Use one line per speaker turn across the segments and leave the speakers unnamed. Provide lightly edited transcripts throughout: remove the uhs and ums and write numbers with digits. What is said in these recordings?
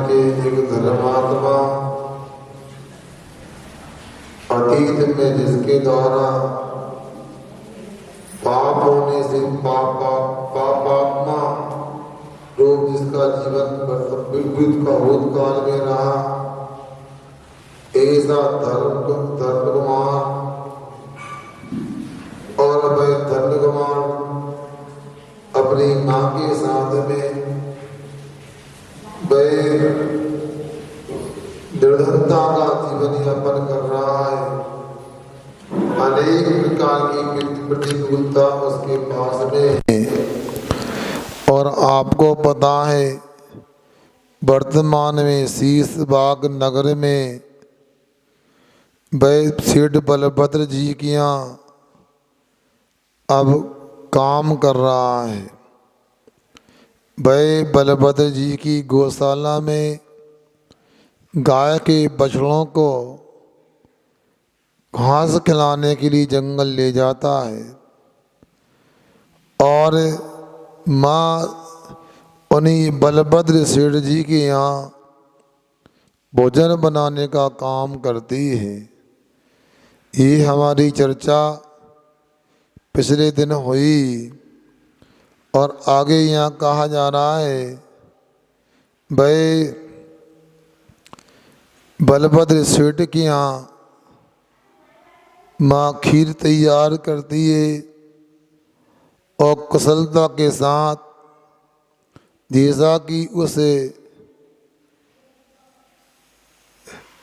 के एक धर्मात्मा अतीत में जिसके द्वारा पाप होने से पापात्मा रूप जिसका जीवन विद्युत का भूतकाल में रहा, ऐसा धर्म कुमार और वह धर्म कुमार अपनी माँ के साथ में वह निर्धनता का जीवन यापन कर रहा है। अनेक प्रकार की प्रतिकूलता उसके पास में है। और आपको पता है वर्तमान में शीशबाग नगर में वह सेठ बलभद्र जी के यहाँ अब काम कर रहा है। वह बलभद्र जी की गौशाला में गाय के बछड़ों को घास खिलाने के लिए जंगल ले जाता है और माँ उन्हीं बलभद्र सेठ जी के यहाँ भोजन बनाने का काम करती है। ये हमारी चर्चा पिछले दिन हुई और आगे यहाँ कहा जा रहा है भाई बलभद्र सेठ के यहाँ माँ खीर तैयार करती है और कुशलता के साथ, जैसा कि उसे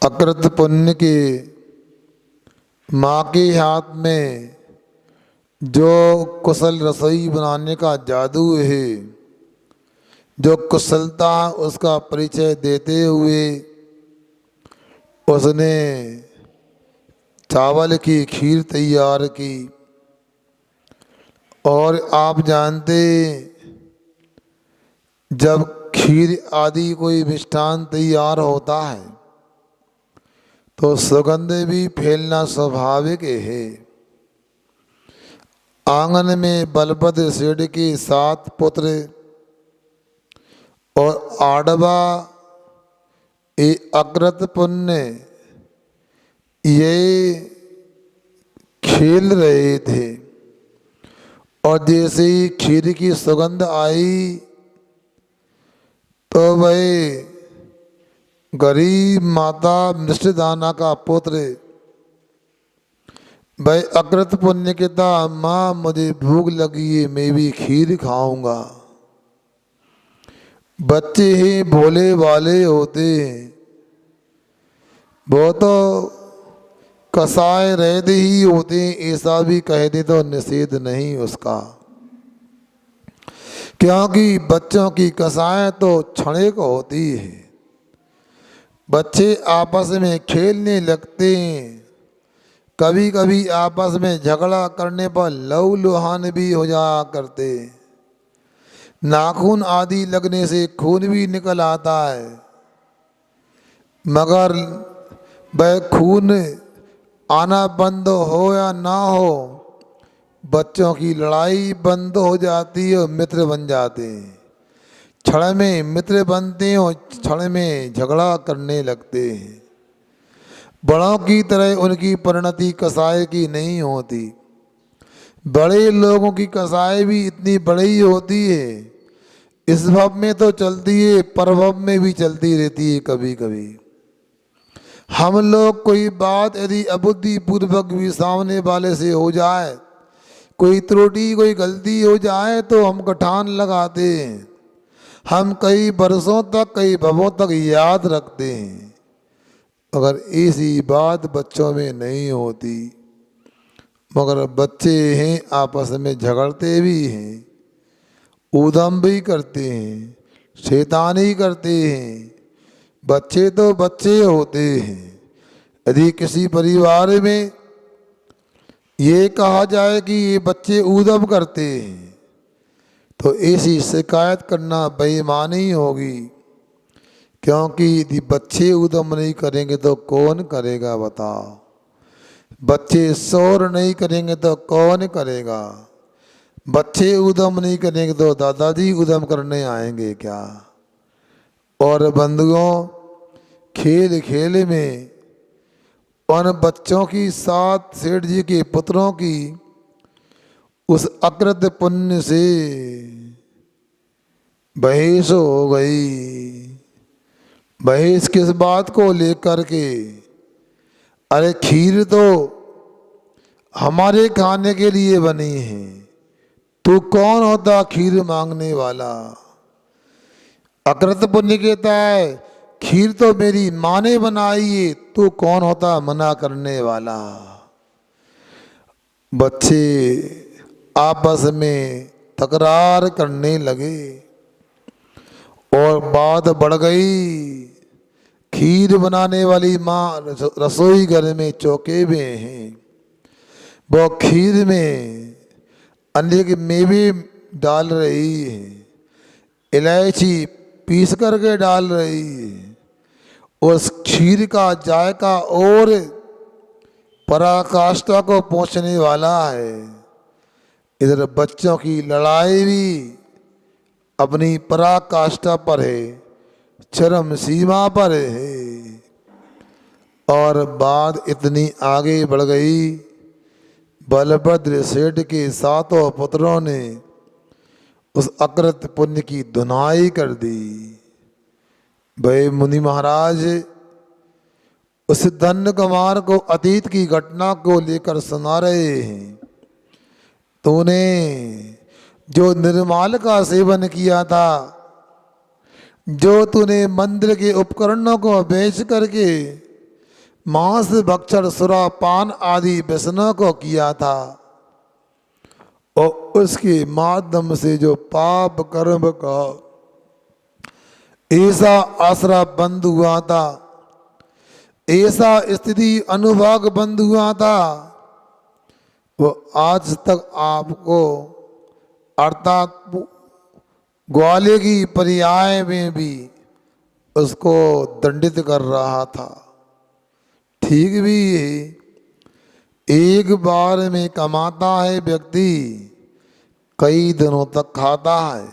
अकृत पुण्य के माँ के हाथ में जो कुशल रसोई बनाने का जादू है, जो कुशलता उसका परिचय देते हुए उसने चावल की खीर तैयार की। और आप जानते जब खीर आदि कोई मिष्ठान तैयार होता है तो सुगंध भी फैलना स्वाभाविक है। आंगन में बलभद्र सेठ के 7 पुत्र और आडवा ये अकृत पुण्य ये खेल रहे थे। और जैसे ही खीर की सुगंध आई तो वह गरीब माता मृष्टदाना का पुत्र भाई अकृत पुण्य कहता, माँ मुझे भूख लगी है, मैं भी खीर खाऊंगा। बच्चे ही भोले वाले होते हैं, वो तो कसाय रहते ही होते हैं, ऐसा भी कह दे तो निषेध नहीं उसका, क्योंकि बच्चों की कसाय तो क्षणिक होती है। बच्चे आपस में खेलने लगते हैं, कभी कभी आपस में झगड़ा करने पर लहू लुहान भी हो जाया करते, नाखून आदि लगने से खून भी निकल आता है, मगर वह खून आना बंद हो या ना हो, बच्चों की लड़ाई बंद हो जाती है और मित्र बन जाते हैं। क्षण में मित्र बनते हैं और क्षण में झगड़ा करने लगते हैं। बड़ों की तरह उनकी परिणति कसाय की नहीं होती। बड़े लोगों की कसाय भी इतनी बड़ी होती है, इस भव में तो चलती है, परभव में भी चलती रहती है। कभी कभी हम लोग कोई बात यदि अबुद्धि पूर्वक भी सामने वाले से हो जाए, कोई त्रुटि कोई गलती हो जाए तो हम गठान लगाते हैं, हम कई वर्षों तक कई भवों तक याद रखते हैं। मगर ऐसी बात बच्चों में नहीं होती, मगर बच्चे हैं आपस में झगड़ते भी हैं, ऊधम भी करते हैं, शैतानी करते हैं। बच्चे तो बच्चे होते हैं। यदि किसी परिवार में ये कहा जाए कि ये बच्चे ऊधम करते हैं तो ऐसी शिकायत करना बेईमानी होगी, क्योंकि यदि बच्चे उद्यम नहीं करेंगे तो कौन करेगा बताओ। बच्चे शोर नहीं करेंगे तो कौन करेगा। बच्चे उद्यम नहीं करेंगे तो दादाजी उद्यम करने आएंगे क्या। और बंधुओं, खेल खेल में उन बच्चों की 7 सेठ जी के पुत्रों की उस अकृत पुण्य से बहस हो गई। बहस किस बात को लेकर के? अरे खीर तो हमारे खाने के लिए बनी है, तू कौन होता खीर मांगने वाला? अकृत पुण्य कहता है खीर तो मेरी माँ ने बनाई है, तू कौन होता मना करने वाला? बच्चे आपस में तकरार करने लगे और बात बढ़ गई। खीर बनाने वाली माँ रसोई घर में चौके में हैं। वो खीर में अनेक मेवे डाल रही है, इलायची पीस करके डाल रही है। उस खीर का जायका और पराकाष्ठा को पहुंचने वाला है। इधर बच्चों की लड़ाई भी अपनी पराकाष्ठा पर है, चरम सीमा पर है। और बात इतनी आगे बढ़ गई, बलभद्र सेठ के 7 पुत्रों ने उस अकृत पुण्य की धुनाई कर दी। भाई मुनि महाराज उस धन्य कुमार को अतीत की घटना को लेकर सुना रहे हैं। तूने जो निर्माल का सेवन किया था, जो तूने मंदिर के उपकरणों को बेच करके मांस भक्षण सुरापान आदि व्यसनों को किया था, और उसके माध्यम से जो पाप कर्म का ऐसा आसरा बंद हुआ था, ऐसा स्थिति अनुभाग बंद हुआ था, वो आज तक आपको अर्थात ग्वाले की पर्याय में भी उसको दंडित कर रहा था। ठीक भी है, एक बार में कमाता है व्यक्ति, कई दिनों तक खाता है।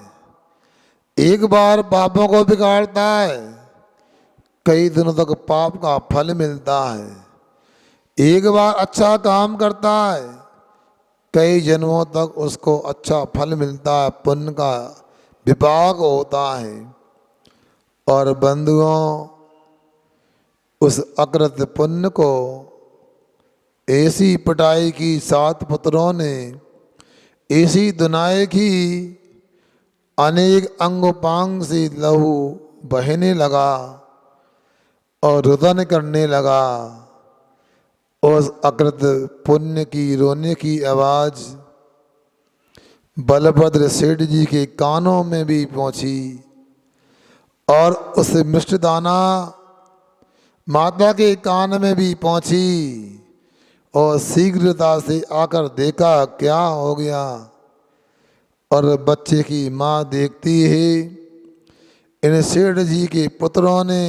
एक बार पापों को बिगाड़ता है, कई दिनों तक पाप का फल मिलता है। एक बार अच्छा काम करता है, कई जन्मों तक उसको अच्छा फल मिलता है, पुण्य का विपाक होता है। और बंधुओं, उस अकृत पुण्य को ऐसी पिटाई की 7 पुत्रों ने, ऐसी दुनाई की, अनेक अंगोपांग से लहू बहने लगा और रुदन करने लगा। उस अकृत पुण्य की रोने की आवाज बलभद्र सेठ जी के कानों में भी पहुंची और उस मिष्टदाना माता के कान में भी पहुंची। और शीघ्रता से आकर देखा क्या हो गया, और बच्चे की माँ देखती है इन सेठ जी के पुत्रों ने,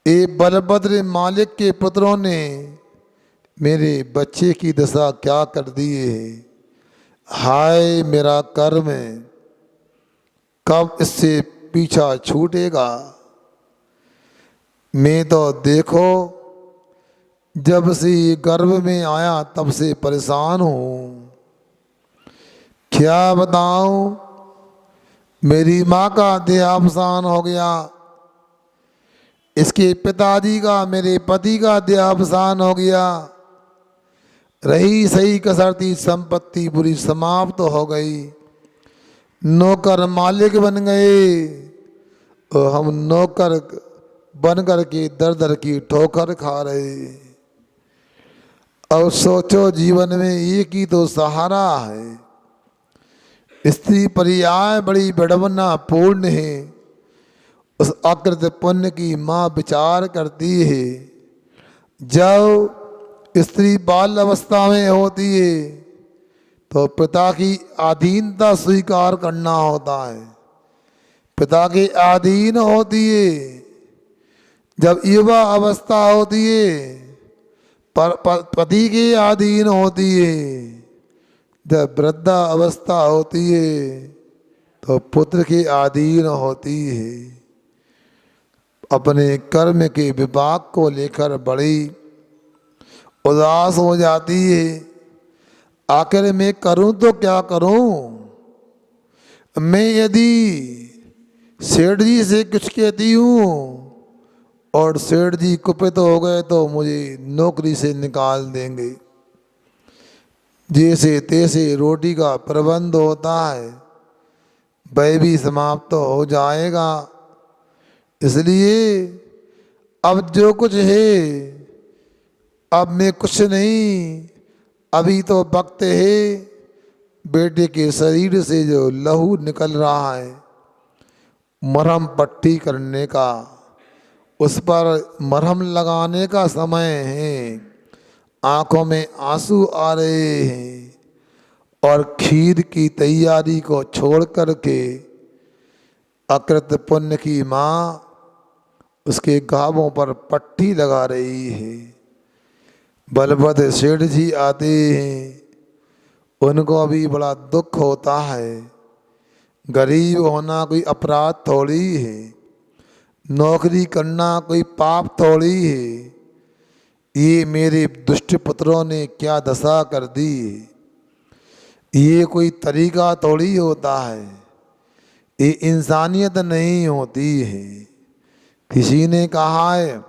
ये बलभद्र मालिक के पुत्रों ने मेरे बच्चे की दशा क्या कर दी है। हाय मेरा कर्म, कब इससे पीछा छूटेगा। मैं तो देखो जब से ये गर्भ में आया तब से परेशान हूँ। क्या बताऊं, मेरी माँ का देहावसान हो गया, इसके पिताजी का, मेरे पति का देहावसान हो गया। रही सही कसरती संपत्ति पूरी समाप्त हो गई। नौकर मालिक बन गए और हम नौकर बन करके दर दर की ठोकर खा रहे। अब सोचो जीवन में एक ही तो सहारा है। स्त्री पर्याय बड़ी विडंबना पूर्ण है। उस अकृत पुण्य की माँ विचार करती है, जब स्त्री बाल अवस्था में होती है तो पिता की अधीनता स्वीकार करना होता है, पिता के अधीन होती है। जब युवा अवस्था होती है पति के अधीन होती है, जब वृद्धा अवस्था होती है तो पुत्र के अधीन होती है। अपने कर्म के विपाक को लेकर बड़ी उदास हो जाती है। आखिर मैं करूं तो क्या करूं? मैं यदि सेठ जी से कुछ कहती हूँ और सेठ जी कुपित हो गए तो मुझे नौकरी से निकाल देंगे। जैसे तैसे रोटी का प्रबंध होता है वह भी समाप्त हो जाएगा। इसलिए अब जो कुछ है, अब मैं कुछ नहीं, अभी तो वक्त है बेटे के शरीर से जो लहू निकल रहा है मरहम पट्टी करने का, उस पर मरहम लगाने का समय है। आंखों में आंसू आ रहे हैं और खीर की तैयारी को छोड़ करके अकृत पुण्य की माँ उसके घावों पर पट्टी लगा रही है। बलभद्र सेठ जी आते हैं, उनको अभी बड़ा दुख होता है। गरीब होना कोई अपराध थोड़ी है, नौकरी करना कोई पाप थोड़ी है। ये मेरे दुष्ट पुत्रों ने क्या दशा कर दी है, ये कोई तरीका थोड़ी होता है, ये इंसानियत नहीं होती है। किसी ने कहा है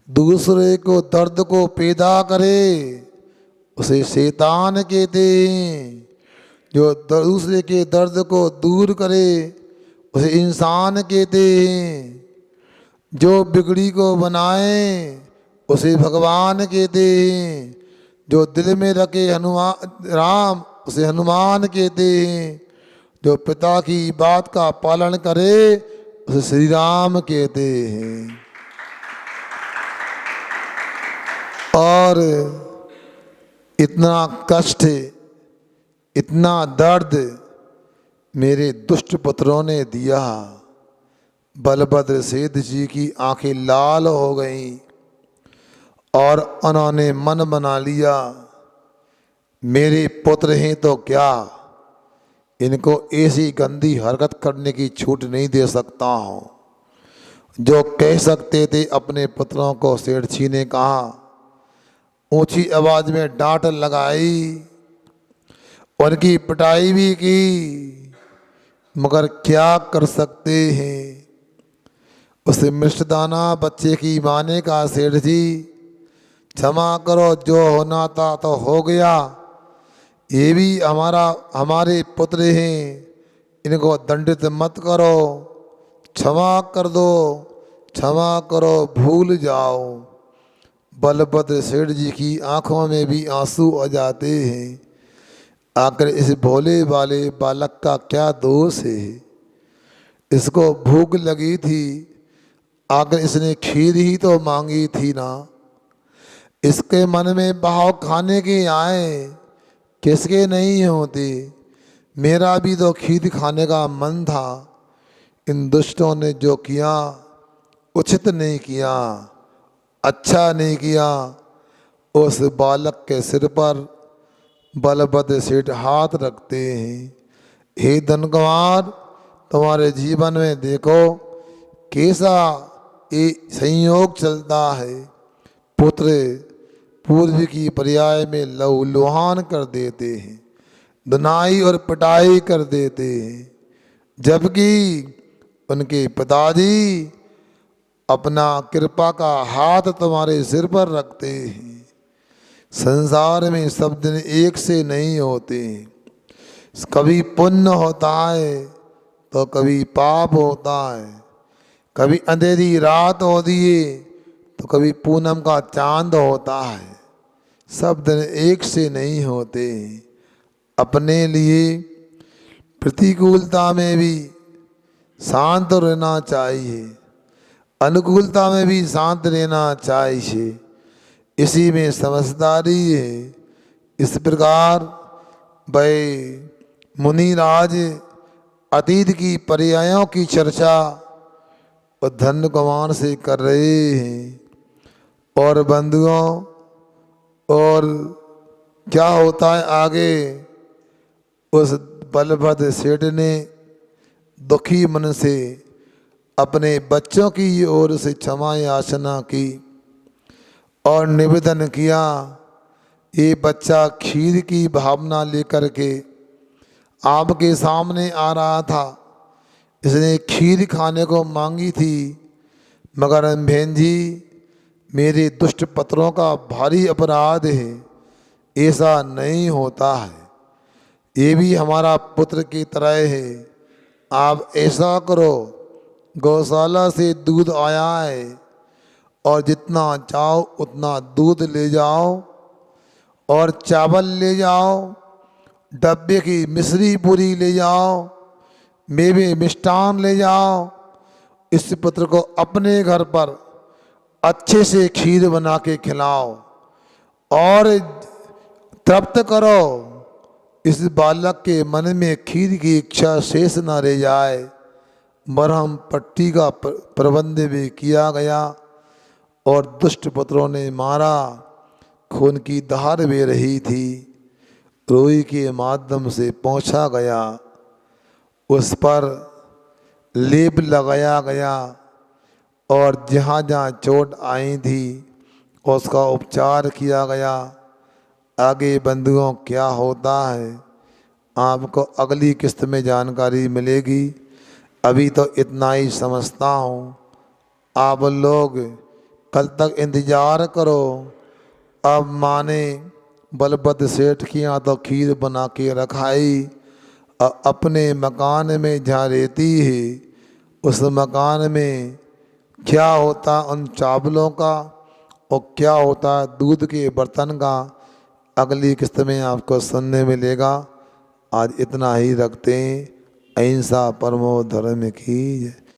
दूसरे को दर्द को पैदा करे उसे शैतान कहते हैं, जो दूसरे के दर्द को दूर करे उसे इंसान कहते हैं, जो बिगड़ी को बनाए उसे भगवान कहते हैं, जो दिल में रखे हनुमान राम उसे हनुमान कहते हैं, जो पिता की बात का पालन करे उसे श्री राम कहते हैं। और इतना कष्ट, इतना दर्द मेरे दुष्ट पुत्रों ने दिया। बलभद्र सेठ जी की आंखें लाल हो गईं और उन्होंने मन बना लिया मेरे पुत्र हैं तो क्या, इनको ऐसी गंदी हरकत करने की छूट नहीं दे सकता हूँ। जो कह सकते थे अपने पुत्रों को सेठ जी ने कहा, ऊंची आवाज में डांट लगाई, उनकी पिटाई भी की, मगर क्या कर सकते हैं। उस मिष्टदाना बच्चे की माँ ने कहा सेठ जी क्षमा करो, जो होना था तो हो गया, ये भी हमारे पुत्र हैं, इनको दंडित मत करो, क्षमा कर दो, क्षमा करो, भूल जाओ। बलभद्र सेठ जी की आंखों में भी आंसू आ जाते हैं। आखिर इस भोले वाले बालक का क्या दोष है, इसको भूख लगी थी, आखिर इसने खीर ही तो मांगी थी ना। इसके मन में भाव खाने के आए, किसके नहीं होते। मेरा भी तो खीर खाने का मन था। इन दुष्टों ने जो किया उचित नहीं किया, अच्छा नहीं किया। उस बालक के सिर पर बलभद्र सेठ हाथ रखते हैं। हे धनकुमार, तुम्हारे जीवन में देखो कैसा ये संयोग चलता है। पुत्र पूर्व की पर्याय में लहू लुहान कर देते हैं, धुनाई और पिटाई कर देते हैं, जबकि उनके पिताजी अपना कृपा का हाथ तुम्हारे सिर पर रखते हैं। संसार में सब दिन एक से नहीं होते, कभी पुण्य होता है तो कभी पाप होता है, कभी अंधेरी रात होती है तो कभी पूनम का चांद होता है। सब दिन एक से नहीं होते। अपने लिए प्रतिकूलता में भी शांत रहना चाहिए, अनुकूलता में भी शांत रहना चाहिए, इसी में समझदारी है। इस प्रकार भाई मुनिराज अतीत की पर्यायों की चर्चा और धनकुमार से कर रहे हैं। और बंधुओं, और क्या होता है आगे, उस बलभद्र सेठ ने दुखी मन से अपने बच्चों की ओर से क्षमा याचना की और निवेदन किया। ये बच्चा खीर की भावना लेकर के आपके सामने आ रहा था। इसने खीर खाने को मांगी थी, मगर बहन जी मेरे दुष्ट पत्रों का भारी अपराध है, ऐसा नहीं होता है। ये भी हमारा पुत्र की तरह है। आप ऐसा करो, गौशाला से दूध आया है और जितना चाहो उतना दूध ले जाओ और चावल ले जाओ, डब्बे की मिश्री पूरी ले जाओ, मेवे मिष्ठान ले जाओ। इस पुत्र को अपने घर पर अच्छे से खीर बना के खिलाओ और तृप्त करो। इस बालक के मन में खीर की इच्छा शेष न रह जाए। मरहम पट्टी का प्रबंध भी किया गया और दुष्ट पुत्रों ने मारा। खून की धार बह रही थी, रुई के माध्यम से पहुंचा गया, उस पर लेप लगाया गया और जहाँ जहाँ चोट आई थी उसका उपचार किया गया। आगे बंधुओं क्या होता है आपको अगली किस्त में जानकारी मिलेगी। अभी तो इतना ही समझता हूँ। आप लोग कल तक इंतज़ार करो। अब माँ ने बलभद्र सेठ के यहाँ तो खीर बना के रखाई और अपने मकान में जहाँ रहती है उस मकान में क्या होता उन चावलों का और क्या होता दूध के बर्तन का, अगली किस्त में आपको सुनने मिलेगा। आज इतना ही रखते हैं। अहिंसा परमो धर्म की जय।